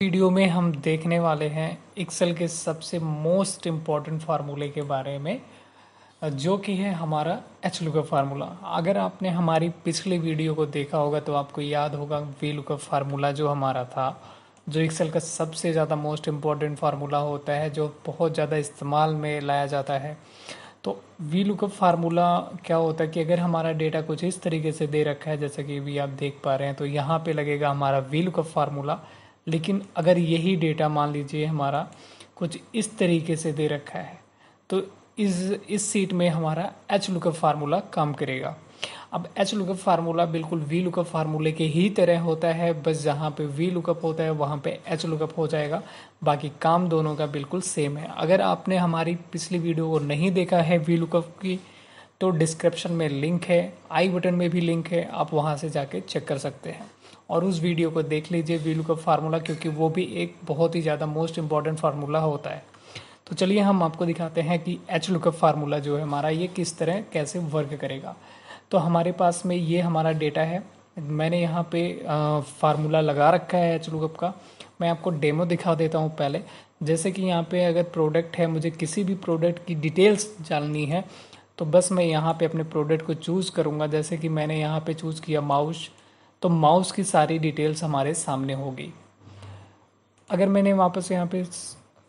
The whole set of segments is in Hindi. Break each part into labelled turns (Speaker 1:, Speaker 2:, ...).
Speaker 1: वीडियो में हम देखने वाले हैं एक्सेल के सबसे मोस्ट इम्पॉर्टेंट फार्मूले के बारे में, जो कि है हमारा एच लुकअप फार्मूला। अगर आपने हमारी पिछली वीडियो को देखा होगा तो आपको याद होगा वी लुकअप फार्मूला जो हमारा था, जो एक्सेल का सबसे ज़्यादा मोस्ट इम्पॉर्टेंट फार्मूला होता है, जो बहुत ज़्यादा इस्तेमाल में लाया जाता है। तो वी लुकअप फार्मूला क्या होता है कि अगर हमारा डेटा कुछ इस तरीके से दे रखा है, जैसे कि भी आप देख पा रहे हैं, तो यहाँ पे लगेगा हमारा वी लुकअप फार्मूला। लेकिन अगर यही डेटा मान लीजिए हमारा कुछ इस तरीके से दे रखा है, तो इस सीट में हमारा एच लुकअप फार्मूला काम करेगा। अब एच लुकअप फार्मूला बिल्कुल वी लुकअप फार्मूले के ही तरह होता है, बस जहाँ पे वी लुकअप होता है वहाँ पे एच लुकअप हो जाएगा। बाकी काम दोनों का बिल्कुल सेम है। अगर आपने हमारी पिछली वीडियो को नहीं देखा है वी लुकअप की, तो डिस्क्रिप्शन में लिंक है, आई बटन में भी लिंक है, आप वहाँ से जाके चेक कर सकते हैं और उस वीडियो को देख लीजिए वी लुकअप फार्मूला, क्योंकि वो भी एक बहुत ही ज़्यादा मोस्ट इंपॉर्टेंट फार्मूला होता है। तो चलिए हम आपको दिखाते हैं कि एच लुकअप फार्मूला जो है हमारा, ये किस तरह कैसे वर्क करेगा। तो हमारे पास में ये हमारा डेटा है, मैंने यहाँ पे फार्मूला लगा रखा है एच लुकअप का। मैं आपको डेमो दिखा देता हूँ पहले। जैसे कि यहाँ पे अगर प्रोडक्ट है, मुझे किसी भी प्रोडक्ट की डिटेल्स जाननी है, तो बस मैं यहाँ पे अपने प्रोडक्ट को चूज़ करूँगा। जैसे कि मैंने यहाँ पे चूज़ किया माउस, तो माउस की सारी डिटेल्स हमारे सामने होगी। अगर मैंने वापस यहाँ पे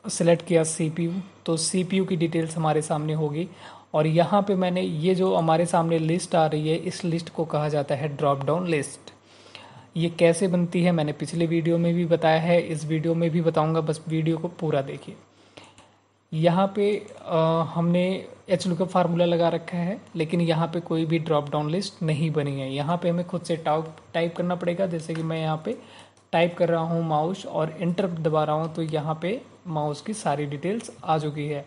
Speaker 1: सेलेक्ट किया सीपीयू, तो सीपीयू की डिटेल्स हमारे सामने होगी। और यहाँ पे मैंने ये जो हमारे सामने लिस्ट आ रही है, इस लिस्ट को कहा जाता है ड्रॉप डाउन लिस्ट। ये कैसे बनती है मैंने पिछले वीडियो में भी बताया है, इस वीडियो में भी बताऊंगा, बस वीडियो को पूरा देखिए। यहाँ पे हमने एच लुकअप फार्मूला लगा रखा है, लेकिन यहाँ पे कोई भी ड्रॉप डाउन लिस्ट नहीं बनी है। यहाँ पे हमें खुद से टाइप करना पड़ेगा। जैसे कि मैं यहाँ पे टाइप कर रहा हूँ माउस और इंटर दबा रहा हूँ, तो यहाँ पे माउस की सारी डिटेल्स आ चुकी है।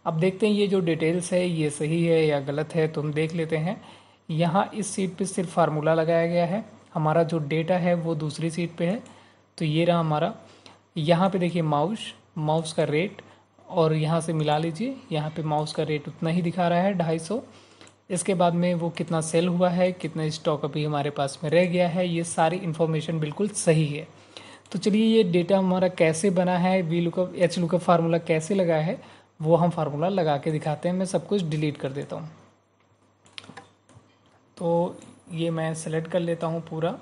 Speaker 1: अब देखते हैं ये जो डिटेल्स है ये सही है या गलत है, तो हम देख लेते हैं। यहाँ इस सीट पे सिर्फ फार्मूला लगाया गया है, हमारा जो डेटा है वो दूसरी सीट पे है। तो ये रहा हमारा। यहाँ पे देखिए माउस का रेट, और यहाँ से मिला लीजिए, यहाँ पे माउस का रेट उतना ही दिखा रहा है 250। इसके बाद में वो कितना सेल हुआ है, कितना स्टॉक अभी हमारे पास में रह गया है, ये सारी इन्फॉर्मेशन बिल्कुल सही है। तो चलिए ये डेटा हमारा कैसे बना है, V lookup H lookup formula कैसे लगा है, वो हम फार्मूला लगा के दिखाते हैं। मैं सब कुछ डिलीट कर देता हूँ। तो ये मैं सेलेक्ट कर लेता हूँ पूरा,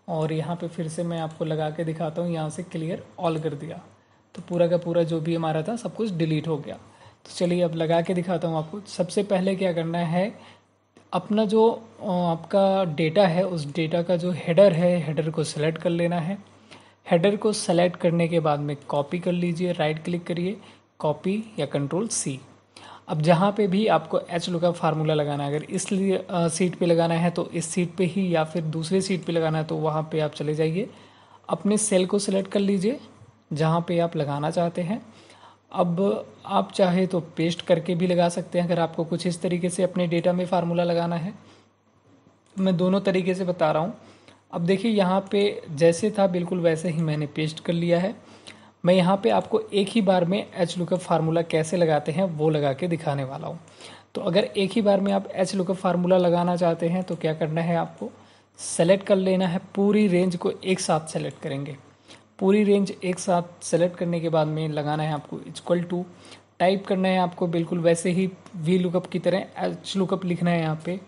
Speaker 1: और यहाँ पे फिर से मैं आपको लगा के दिखाता हूँ। यहाँ से क्लियर ऑल कर दिया, तो पूरा का पूरा जो भी हमारा था सब कुछ डिलीट हो गया। तो चलिए अब लगा के दिखाता हूँ आपको। सबसे पहले क्या करना है, अपना जो आपका डेटा है, उस डेटा का जो हेडर है, हेडर को सेलेक्ट कर लेना है। हेडर को सेलेक्ट करने के बाद में कॉपी कर लीजिए, राइट क्लिक करिए, कॉपी या कंट्रोल सी। अब जहाँ पे भी आपको एच लुकअप फार्मूला लगाना है, अगर इस सीट पे लगाना है तो इस सीट पे ही, या फिर दूसरे सीट पे लगाना है तो वहाँ पे आप चले जाइए, अपने सेल को सिलेक्ट कर लीजिए जहाँ पे आप लगाना चाहते हैं। अब आप चाहे तो पेस्ट करके भी लगा सकते हैं, अगर आपको कुछ इस तरीके से अपने डेटा में फार्मूला लगाना है। मैं दोनों तरीके से बता रहा हूँ। अब देखिए यहाँ पे जैसे था बिल्कुल वैसे ही मैंने पेस्ट कर लिया है। मैं यहाँ पे आपको एक ही बार में एच लुकअप फार्मूला कैसे लगाते हैं वो लगा के दिखाने वाला हूँ। तो अगर एक ही बार में आप एच लुकअप फार्मूला लगाना चाहते हैं तो क्या करना है, आपको सेलेक्ट कर लेना है, पूरी रेंज को एक साथ सेलेक्ट करेंगे। पूरी रेंज एक साथ सेलेक्ट करने के बाद में लगाना है आपको इक्वल टू, टाइप करना है आपको बिल्कुल वैसे ही वी लुकअप की तरह एच लुकअप लिखना है। यहाँ पे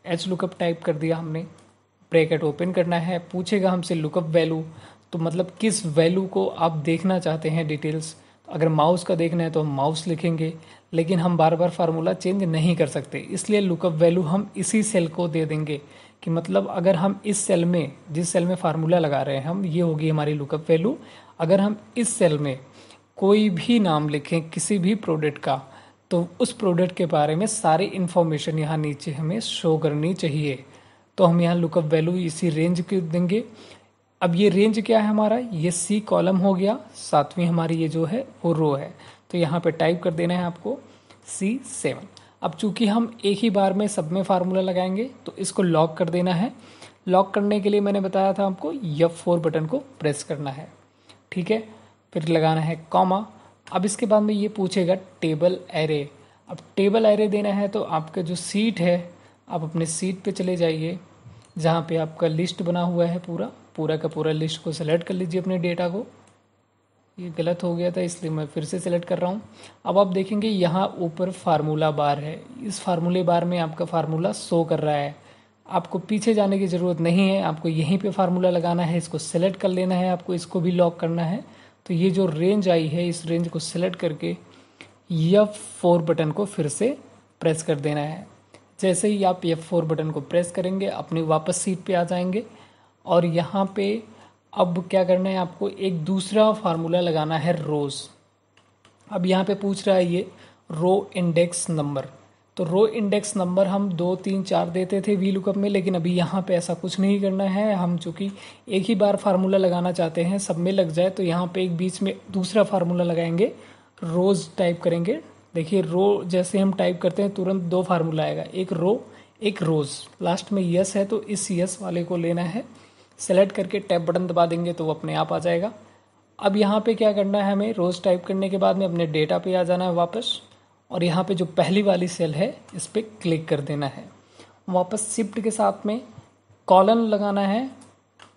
Speaker 1: एच लुकअप टाइप कर दिया हमने, ब्रैकेट ओपन करना है, पूछेगा हमसे लुकअप वैल्यू, तो मतलब किस वैल्यू को आप देखना चाहते हैं डिटेल्स। अगर माउस का देखना है तो हम माउस लिखेंगे, लेकिन हम बार बार फार्मूला चेंज नहीं कर सकते, इसलिए लुकअप वैल्यू हम इसी सेल को दे देंगे। कि मतलब अगर हम इस सेल में, जिस सेल में फार्मूला लगा रहे हैं हम, ये होगी हमारी लुकअप वैल्यू। अगर हम इस सेल में कोई भी नाम लिखें किसी भी प्रोडक्ट का, तो उस प्रोडक्ट के बारे में सारी इन्फॉर्मेशन यहाँ नीचे हमें शो करनी चाहिए। तो हम यहाँ लुकअप वैल्यू इसी रेंज के देंगे। अब ये रेंज क्या है हमारा, ये सी कॉलम हो गया, सातवीं हमारी ये जो है वो रो है। तो यहाँ पे टाइप कर देना है आपको C7। अब चूंकि हम एक ही बार में सब में फार्मूला लगाएंगे तो इसको लॉक कर देना है। लॉक करने के लिए मैंने बताया था आपको F4 बटन को प्रेस करना है, ठीक है। फिर लगाना है कॉमा। अब इसके बाद में ये पूछेगा टेबल एरे। अब टेबल एरे देना है तो आपका जो सीट है, आप अपने सीट पे चले जाइए जहाँ पे आपका लिस्ट बना हुआ है पूरा, पूरा का पूरा लिस्ट को सेलेक्ट कर लीजिए अपने डेटा को। ये गलत हो गया था इसलिए मैं फिर से सेलेक्ट कर रहा हूँ। अब आप देखेंगे यहाँ ऊपर फार्मूला बार है, इस फार्मूले बार में आपका फार्मूला शो कर रहा है। आपको पीछे जाने की ज़रूरत नहीं है, आपको यहीं पे फार्मूला लगाना है, इसको सेलेक्ट कर लेना है, आपको इसको भी लॉक करना है। तो ये जो रेंज आई है इस रेंज को सेलेक्ट करके F4 बटन को फिर से प्रेस कर देना है। जैसे ही आप F4 बटन को प्रेस करेंगे अपनी वापस सीट पे आ जाएंगे और यहाँ पे अब क्या करना है, आपको एक दूसरा फार्मूला लगाना है रोज़। अब यहाँ पे पूछ रहा है ये रो इंडेक्स नंबर, तो रो इंडेक्स नंबर हम 2 3 4 देते थे वी लुकअप में, लेकिन अभी यहाँ पे ऐसा कुछ नहीं करना है। हम चूँकि एक ही बार फार्मूला लगाना चाहते हैं, सब में लग जाए, तो यहाँ पे एक बीच में दूसरा फार्मूला लगाएंगे, रोज़ टाइप करेंगे। देखिए रो जैसे हम टाइप करते हैं तुरंत 2 फार्मूला आएगा, एक रो एक रोज़। लास्ट में यस है तो इस यस वाले को लेना है, सेलेक्ट करके टैब बटन दबा देंगे तो वो अपने आप आ जाएगा। अब यहाँ पे क्या करना है, हमें रोज़ टाइप करने के बाद में अपने डेटा पे आ जाना है वापस, और यहाँ पे जो पहली वाली सेल है इस पर क्लिक कर देना है। वापस शिफ्ट के साथ में कॉलन लगाना है।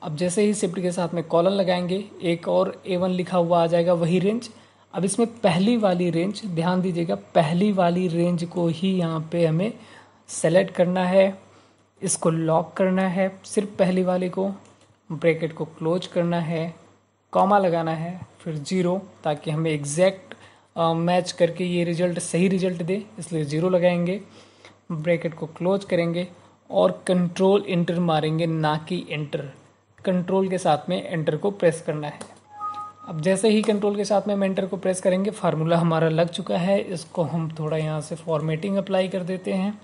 Speaker 1: अब जैसे ही शिफ्ट के साथ में कॉलन लगाएंगे एक और A1 लिखा हुआ आ जाएगा, वही रेंज। अब इसमें पहली वाली रेंज, ध्यान दीजिएगा, पहली वाली रेंज को ही यहाँ पे हमें सेलेक्ट करना है, इसको लॉक करना है, सिर्फ पहली वाली को। ब्रैकेट को क्लोज करना है, कॉमा लगाना है, फिर 0, ताकि हमें एग्जैक्ट मैच करके ये रिजल्ट सही रिजल्ट दे, इसलिए 0 लगाएंगे। ब्रैकेट को क्लोज करेंगे और कंट्रोल इंटर मारेंगे, ना कि एंटर। कंट्रोल के साथ में एंटर को प्रेस करना है। अब जैसे ही कंट्रोल के साथ में हम एंटर को प्रेस करेंगे फार्मूला हमारा लग चुका है। इसको हम थोड़ा यहाँ से फॉर्मेटिंग अप्लाई कर देते हैं।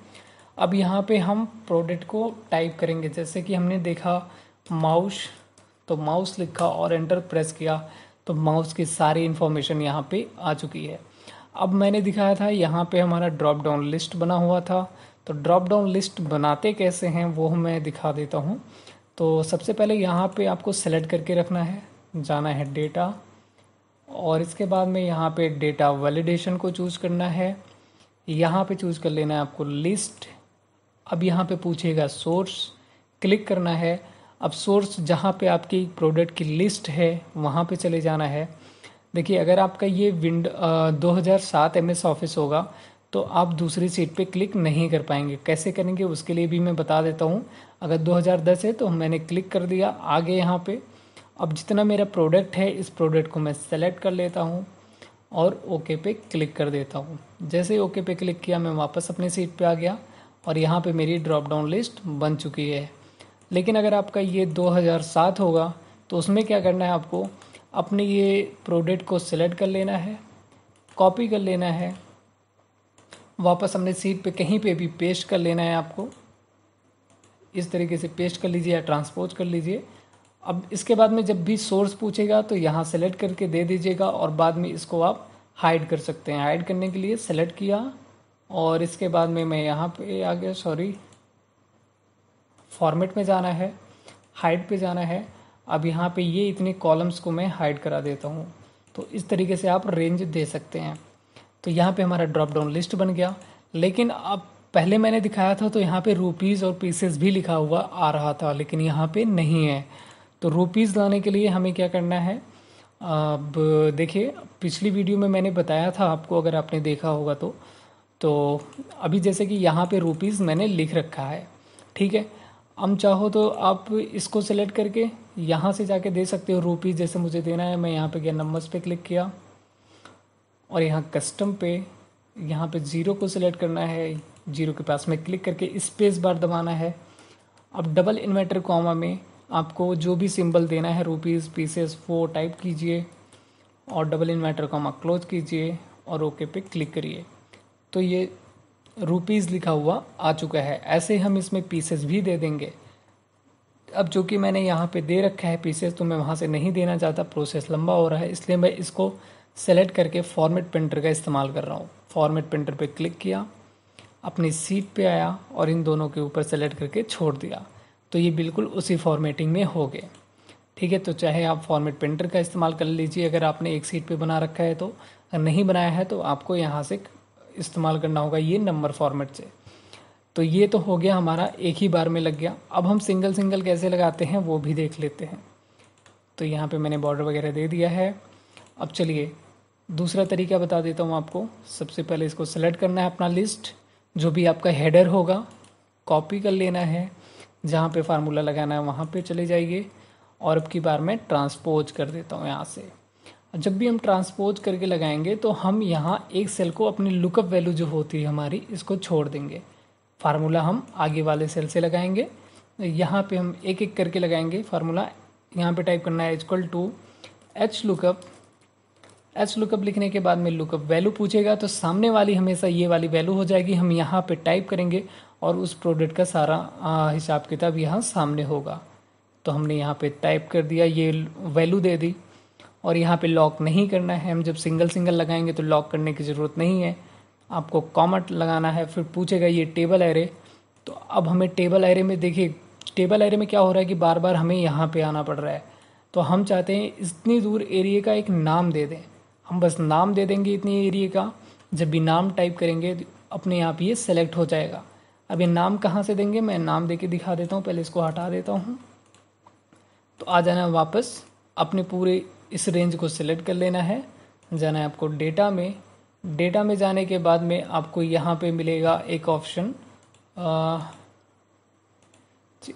Speaker 1: अब यहाँ पे हम प्रोडक्ट को टाइप करेंगे, जैसे कि हमने देखा माउस, तो माउस लिखा और एंटर प्रेस किया तो माउस की सारी इन्फॉर्मेशन यहाँ पे आ चुकी है। अब मैंने दिखाया था यहाँ पे हमारा ड्रॉप डाउन लिस्ट बना हुआ था, तो ड्रॉप डाउन लिस्ट बनाते कैसे हैं वो मैं दिखा देता हूँ। तो सबसे पहले यहाँ पे आपको सेलेक्ट करके रखना है, जाना है डेटा, और इसके बाद में यहाँ पे डेटा वैलिडेशन को चूज़ करना है। यहाँ पे चूज़ कर लेना है आपको लिस्ट। अब यहाँ पे पूछेगा सोर्स, क्लिक करना है। अब सोर्स जहाँ पे आपकी प्रोडक्ट की लिस्ट है वहाँ पे चले जाना है। देखिए अगर आपका ये 2007 MS ऑफिस होगा तो आप दूसरी सीट पे क्लिक नहीं कर पाएंगे। कैसे करेंगे उसके लिए भी मैं बता देता हूँ। अगर 2010 है तो मैंने क्लिक कर दिया आगे यहाँ पे। अब जितना मेरा प्रोडक्ट है इस प्रोडक्ट को मैं सेलेक्ट कर लेता हूँ और ओके पे क्लिक कर देता हूँ। जैसे ही ओके पे क्लिक किया मैं वापस अपनी सीट पे आ गया और यहाँ पे मेरी ड्रॉप डाउन लिस्ट बन चुकी है। लेकिन अगर आपका ये 2007 होगा तो उसमें क्या करना है, आपको अपने ये प्रोडक्ट को सिलेक्ट कर लेना है, कॉपी कर लेना है, वापस अपने सीट पे कहीं पे भी पेस्ट कर लेना है। आपको इस तरीके से पेस्ट कर लीजिए या ट्रांसपोज कर लीजिए। अब इसके बाद में जब भी सोर्स पूछेगा तो यहाँ सेलेक्ट करके दे दीजिएगा और बाद में इसको आप हाइड कर सकते हैं। हाइड करने के लिए सेलेक्ट किया और इसके बाद में मैं यहाँ पे आ गया, सॉरी, फॉर्मेट में जाना है, हाइड पे जाना है। अब यहाँ पे ये इतने कॉलम्स को मैं हाइड करा देता हूँ। तो इस तरीके से आप रेंज दे सकते हैं। तो यहाँ पे हमारा ड्रॉप डाउन लिस्ट बन गया। लेकिन अब पहले मैंने दिखाया था तो यहाँ पे रुपीज़ और पीसेस भी लिखा हुआ आ रहा था, लेकिन यहाँ पे नहीं है। तो रुपीज़ लाने के लिए हमें क्या करना है, अब देखिए पिछली वीडियो में मैंने बताया था आपको, अगर आपने देखा होगा तो अभी जैसे कि यहाँ पे रुपीज़ मैंने लिख रखा है, ठीक है। हम चाहो तो आप इसको सेलेक्ट करके यहाँ से जाके दे सकते हो रुपीज़, जैसे मुझे देना है। मैं यहाँ पे गया, नंबर्स पे क्लिक किया और यहाँ कस्टम पे यहाँ पे 0 को सिलेक्ट करना है, 0 के पास में क्लिक करके स्पेस बार दबाना है। अब डबल इन्वर्टर कॉमा में आपको जो भी सिंबल देना है, रुपीज़, पीसेस, वो टाइप कीजिए और डबल इन्वर्टर कॉमा क्लोज कीजिए और ओके पे क्लिक करिए। तो ये रुपीज़ लिखा हुआ आ चुका है। ऐसे हम इसमें पीसेस भी दे देंगे। अब जो कि मैंने यहाँ पे दे रखा है पीसेस, तो मैं वहाँ से नहीं देना चाहता, प्रोसेस लंबा हो रहा है, इसलिए मैं इसको सेलेक्ट करके फॉर्मेट प्रिंटर का इस्तेमाल कर रहा हूँ। फॉर्मेट प्रिंटर पे क्लिक किया, अपनी सीट पे आया और इन दोनों के ऊपर सेलेक्ट करके छोड़ दिया। तो ये बिल्कुल उसी फॉर्मेटिंग में हो गए, ठीक है। तो चाहे आप फॉर्मेट प्रिंटर का इस्तेमाल कर लीजिए अगर आपने एक सीट पे बना रखा है तो, अगर नहीं बनाया है तो आपको यहाँ से इस्तेमाल करना होगा ये नंबर फॉर्मेट से। तो ये तो हो गया हमारा, एक ही बार में लग गया। अब हम सिंगल सिंगल कैसे लगाते हैं वो भी देख लेते हैं। तो यहाँ पे मैंने बॉर्डर वगैरह दे दिया है। अब चलिए दूसरा तरीका बता देता हूँ आपको। सबसे पहले इसको सेलेक्ट करना है, अपना लिस्ट जो भी आपका हेडर होगा कॉपी कर लेना है, जहाँ पे फार्मूला लगाना है वहाँ पे चले जाइए, और अब की बार मैं ट्रांसपोज कर देता हूँ यहाँ से। जब भी हम ट्रांसपोज करके लगाएंगे तो हम यहाँ एक सेल को अपनी लुकअप वैल्यू जो होती है हमारी, इसको छोड़ देंगे। फार्मूला हम आगे वाले सेल से लगाएंगे, यहाँ पे हम एक एक करके लगाएंगे फार्मूला। यहाँ पे टाइप करना है equal to H lookup. H lookup लिखने के बाद में लुकअप वैल्यू पूछेगा तो सामने वाली हमेशा ये वाली वैल्यू हो जाएगी। हम यहाँ पे टाइप करेंगे और उस प्रोडक्ट का सारा हिसाब किताब यहाँ सामने होगा। तो हमने यहाँ पे टाइप कर दिया, ये वैल्यू दे दी, और यहाँ पे लॉक नहीं करना है। हम जब सिंगल सिंगल लगाएंगे तो लॉक करने की ज़रूरत नहीं है, आपको कॉमा लगाना है। फिर पूछेगा ये टेबल एरे, तो अब हमें टेबल एरे में देखिए, टेबल एरे में क्या हो रहा है कि बार बार हमें यहाँ पे आना पड़ रहा है। तो हम चाहते हैं इतनी दूर एरिया का एक नाम दे दें। हम बस नाम दे देंगे इतनी एरिया का। जब भी नाम टाइप करेंगे तो अपने आप ये सेलेक्ट हो जाएगा। अब ये नाम कहाँ से देंगे, मैं नाम दे के दिखा देता हूँ। पहले इसको हटा देता हूँ। तो आ जाना है वापस, अपने पूरे इस रेंज को सिलेक्ट कर लेना है। जाना है आपको डेटा में। डेटा में जाने के बाद में आपको यहाँ पे मिलेगा एक ऑप्शन,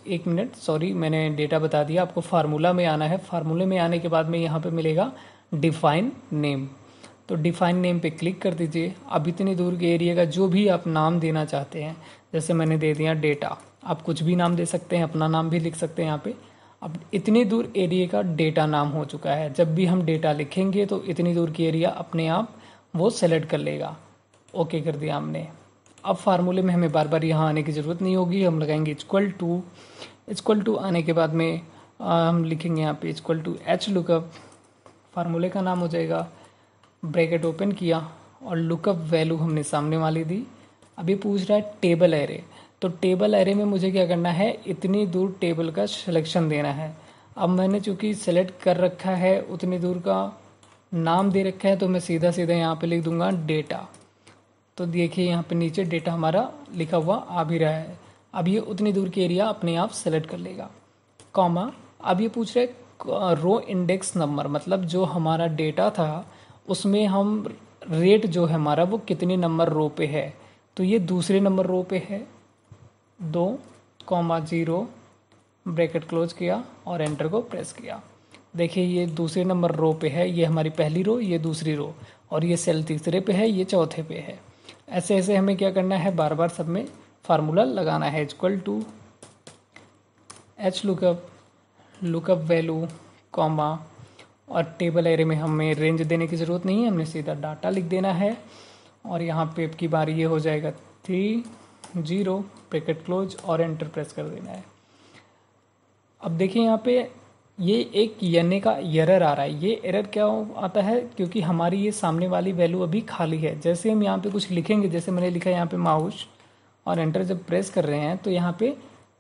Speaker 1: एक मिनट, सॉरी मैंने डेटा बता दिया। आपको फार्मूला में आना है। फार्मूले में आने के बाद में यहाँ पे मिलेगा डिफाइन नेम। तो डिफाइन नेम पे क्लिक कर दीजिए। अब इतनी दूर के एरिया का जो भी आप नाम देना चाहते हैं, जैसे मैंने दे दिया डेटा, आप कुछ भी नाम दे सकते हैं, अपना नाम भी लिख सकते हैं यहाँ पे। अब इतनी दूर एरिया का डेटा नाम हो चुका है। जब भी हम डेटा लिखेंगे तो इतनी दूर की एरिया अपने आप वो सेलेक्ट कर लेगा। ओके कर दिया हमने। अब फार्मूले में हमें बार बार यहाँ आने की ज़रूरत नहीं होगी। हम लगाएंगे इक्वल टू आने के बाद में हम लिखेंगे यहाँ पे इक्वल टू एच लुकअप, फार्मूले का नाम हो जाएगा। ब्रैकेट ओपन किया और लुकअप वैल्यू हमने सामने वाली दी। अभी पूछ रहा है टेबल एरे, तो टेबल एरे में मुझे क्या करना है, इतनी दूर टेबल का सिलेक्शन देना है। अब मैंने चूँकि सेलेक्ट कर रखा है, उतनी दूर का नाम दे रखा है, तो मैं सीधा सीधा यहाँ पे लिख दूंगा डेटा। तो देखिए यहाँ पे नीचे डेटा हमारा लिखा हुआ आ भी रहा है। अब ये उतनी दूर की एरिया अपने आप सेलेक्ट कर लेगा। कॉमा, अब ये पूछ रहे रो इंडेक्स नंबर, मतलब जो हमारा डेटा था उसमें हम रेट जो है हमारा वो कितने नंबर रो पे है। तो ये दूसरे नंबर रो पे है। 2,0 ब्रैकेट क्लोज किया और एंटर को प्रेस किया। देखिए ये दूसरे नंबर रो पे है, ये हमारी पहली रो, ये दूसरी रो, और ये सेल तीसरे पे है, ये चौथे पे है। ऐसे ऐसे हमें क्या करना है, बार बार सब में फार्मूला लगाना है। Equal to H lookup value comma, और टेबल एरे में हमें रेंज देने की ज़रूरत नहीं है, हमने सीधा डाटा लिख देना है। और यहाँ पे की बार ये हो जाएगा 30 ब्रैकेट क्लोज और एंटर प्रेस कर देना है। अब देखिए यहाँ पे ये एक एन का एरर आ रहा है। ये एरर क्या आता है, क्योंकि हमारी ये सामने वाली वैल्यू अभी खाली है। जैसे हम यहाँ पे कुछ लिखेंगे, जैसे मैंने लिखा है यहाँ पे माउस, और एंटर जब प्रेस कर रहे हैं तो यहाँ पे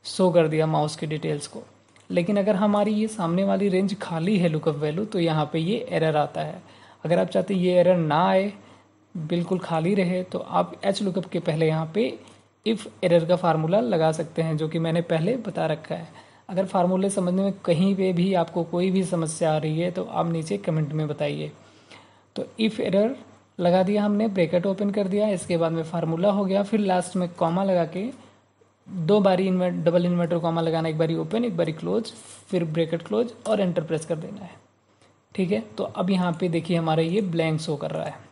Speaker 1: शो कर दिया माउस की डिटेल्स को। लेकिन अगर हमारी ये सामने वाली रेंज खाली है लुकअप वैल्यू, तो यहाँ पे ये एरर आता है। अगर आप चाहते ये एरर ना आए, बिल्कुल खाली रहे, तो आप एच लुकअप के पहले यहाँ पे इफ़ एरर का फार्मूला लगा सकते हैं, जो कि मैंने पहले बता रखा है। अगर फार्मूले समझने में कहीं पे भी आपको कोई भी समस्या आ रही है तो आप नीचे कमेंट में बताइए। तो इफ़ एरर लगा दिया हमने, ब्रैकेट ओपन कर दिया, इसके बाद में फार्मूला हो गया। फिर लास्ट में कॉमा लगा के 2 बारी डबल इन्वर्टर कॉमा लगाना, एक बारी ओपन एक बारी क्लोज, फिर ब्रैकेट क्लोज और एंटर प्रेस कर देना है। ठीक है, तो अब यहाँ पे देखिए हमारा ये ब्लैंक शो कर रहा है।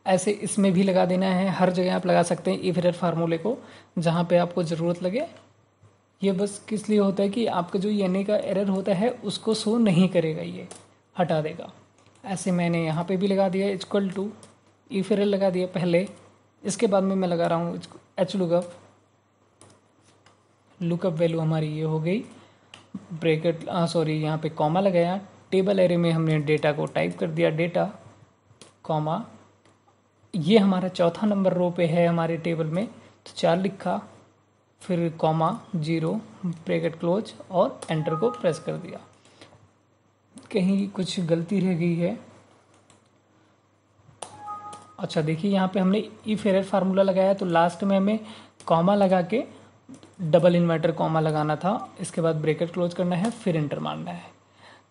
Speaker 1: ऐसे इसमें भी लगा देना है। हर जगह आप लगा सकते हैं इफ एरर फार्मूले को, जहाँ पे आपको ज़रूरत लगे। ये बस किस लिए होता है कि आपका जो एन का एरर होता है उसको शो नहीं करेगा, ये हटा देगा। ऐसे मैंने यहाँ पे भी लगा दिया इक्वल टू इफ एरर लगा दिया पहले, इसके बाद में मैं लगा रहा हूँ एच लुकअप वैल्यू हमारी ये हो गई। ब्रैकेट यहाँ पे कॉमा लगाया। टेबल एरे में हमने डेटा को टाइप कर दिया, डेटा कॉमा, ये हमारा चौथा नंबर रो पे है हमारे टेबल में, तो 4 लिखा, फिर कॉमा 0 ब्रैकेट क्लोज और एंटर को प्रेस कर दिया। कहीं कुछ गलती रह गई है। अच्छा देखिए यहाँ पे हमने इफ एरर फार्मूला लगाया, तो लास्ट में हमें कॉमा लगा के डबल इन्वर्टर कॉमा लगाना था, इसके बाद ब्रैकेट क्लोज करना है, फिर इंटर मारना है।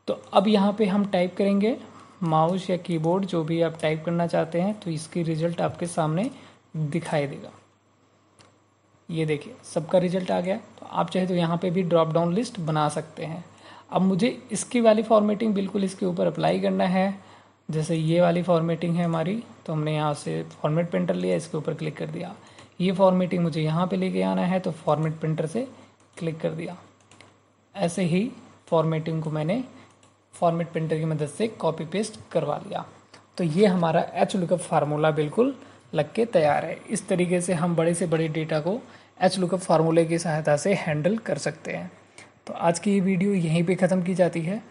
Speaker 1: तो अब यहाँ पे हम टाइप करेंगे माउस या कीबोर्ड जो भी आप टाइप करना चाहते हैं, तो इसकी रिजल्ट आपके सामने दिखाई देगा। ये देखिए सबका रिजल्ट आ गया। तो आप चाहे तो यहाँ पे भी ड्रॉप डाउन लिस्ट बना सकते हैं। अब मुझे इसकी वाली फॉर्मेटिंग बिल्कुल इसके ऊपर अप्लाई करना है। जैसे ये वाली फॉर्मेटिंग है हमारी, तो हमने यहाँ से फॉर्मेट प्रिंटर लिया, इसके ऊपर क्लिक कर दिया। ये फॉर्मेटिंग मुझे यहाँ पे लेके आना है, तो फॉर्मेट प्रिंटर से क्लिक कर दिया। ऐसे ही फॉर्मेटिंग को मैंने फॉर्मेट प्रिंटर की मदद से कॉपी पेस्ट करवा लिया। तो ये हमारा एचलुकअप फार्मूला बिल्कुल लग के तैयार है। इस तरीके से हम बड़े से बड़े डेटा को एचलुकअप फार्मूले की सहायता से हैंडल कर सकते हैं। तो आज की ये वीडियो यहीं पे ख़त्म की जाती है।